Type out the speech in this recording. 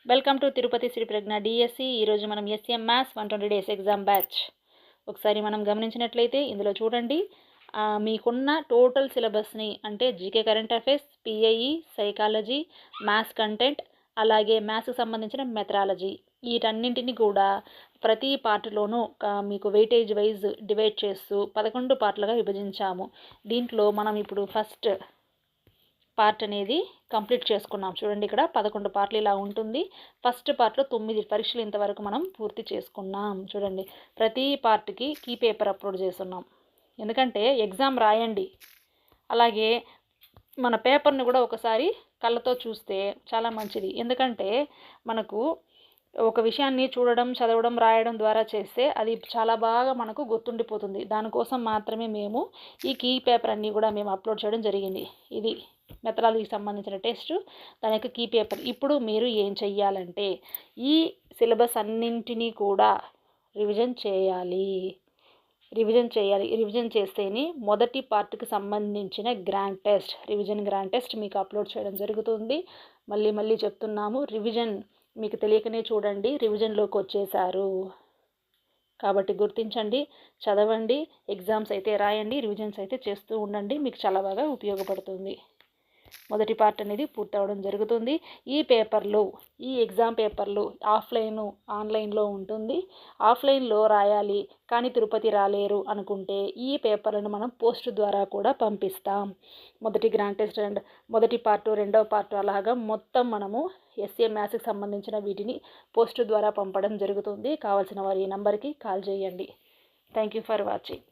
Welcome to Tirupati Shri Pragna DSC. ఈరోజు మనం SM maths 120 days exam batch ఒకసారి మనం గమనించినట్లయితే ఇందులో చూడండి, మీకున్న టోటల్ సిలబస్ని అంటే GK current affairs, PIE, psychology, maths content, అలాగే మ్యాథ్స్కి సంబంధించిన మెథడాలజీ, వీటన్నింటినీ కూడా ప్రతి పార్ట్లోనూ మీకు వెయిటేజ్ వైజ్ డివైడ్ చేస్తూ 11 పార్ట్లుగా విభజించాము. దీంట్లో మనం ఇప్పుడు ఫస్ట్ పార్ట్ అనేది కంప్లీట్ చేసుకున్నాం. చూడండి, ఇక్కడ 11 పార్ట్లు ఇలా ఉంటుంది. ఫస్ట్ పార్ట్లో 9 పరీక్షలు ఇంతవరకు మనం పూర్తి చేసుకున్నాం. చూడండి, ప్రతి పార్ట్కి కీ పేపర్ అప్లోడ్ చేస్తున్నాం. ఎందుకంటే ఎగ్జామ్ రాయండి, అలాగే మన పేపర్ని కూడా ఒకసారి కళ్ళతో చూస్తే చాలా మంచిది. ఎందుకంటే మనకు ఒక విషయాన్ని చూడడం, చదవడం, రాయడం ద్వారా చేస్తే అది చాలా బాగా మనకు గుర్తుండిపోతుంది. దానికోసం మాత్రమే మేము ఈ కీ పేపర్ అన్నీ కూడా మేము అప్లోడ్ చేయడం జరిగింది. ఇది మెథడాలజీకి సంబంధించిన టెస్ట్, దాని యొక్క కీ పేపర్. ఇప్పుడు మీరు ఏం చెయ్యాలంటే ఈ సిలబస్ అన్నింటినీ కూడా రివిజన్ చేస్తేనే మొదటి పార్ట్కి సంబంధించిన grand test, revision grand test మీకు అప్లోడ్ చేయడం జరుగుతుంది. మళ్ళీ చెప్తున్నాము, రివిజన్ మీకు తెలియకనే చూడండి, రివిజన్లోకి వచ్చేసారు కాబట్టి గుర్తించండి, చదవండి, ఎగ్జామ్స్ అయితే రాయండి, రివిజన్స్ అయితే చేస్తూ ఉండండి. మీకు చాలా బాగా ఉపయోగపడుతుంది. మొదటి పార్ట్ అనేది పూర్తవడం జరుగుతుంది. ఈ ఎగ్జామ్ పేపర్లు ఆన్లైన్లో ఉంటుంది. ఆఫ్లైన్లో రాయాలి కానీ తిరుపతి రాలేరు అనుకుంటే ఈ పేపర్లను మనం పోస్ట్ ద్వారా కూడా పంపిస్తాం. మొదటి గ్రాండ్ టెస్ట్ అండ్ మొదటి పార్టు, రెండవ పార్టు, అలాగా మొత్తం మనము ఎస్ఏ మ్యాథ్స్కి సంబంధించిన వీటిని పోస్ట్ ద్వారా పంపడం జరుగుతుంది. కావాల్సిన వారు ఈ నంబర్కి కాల్ చేయండి. Thank you for watching.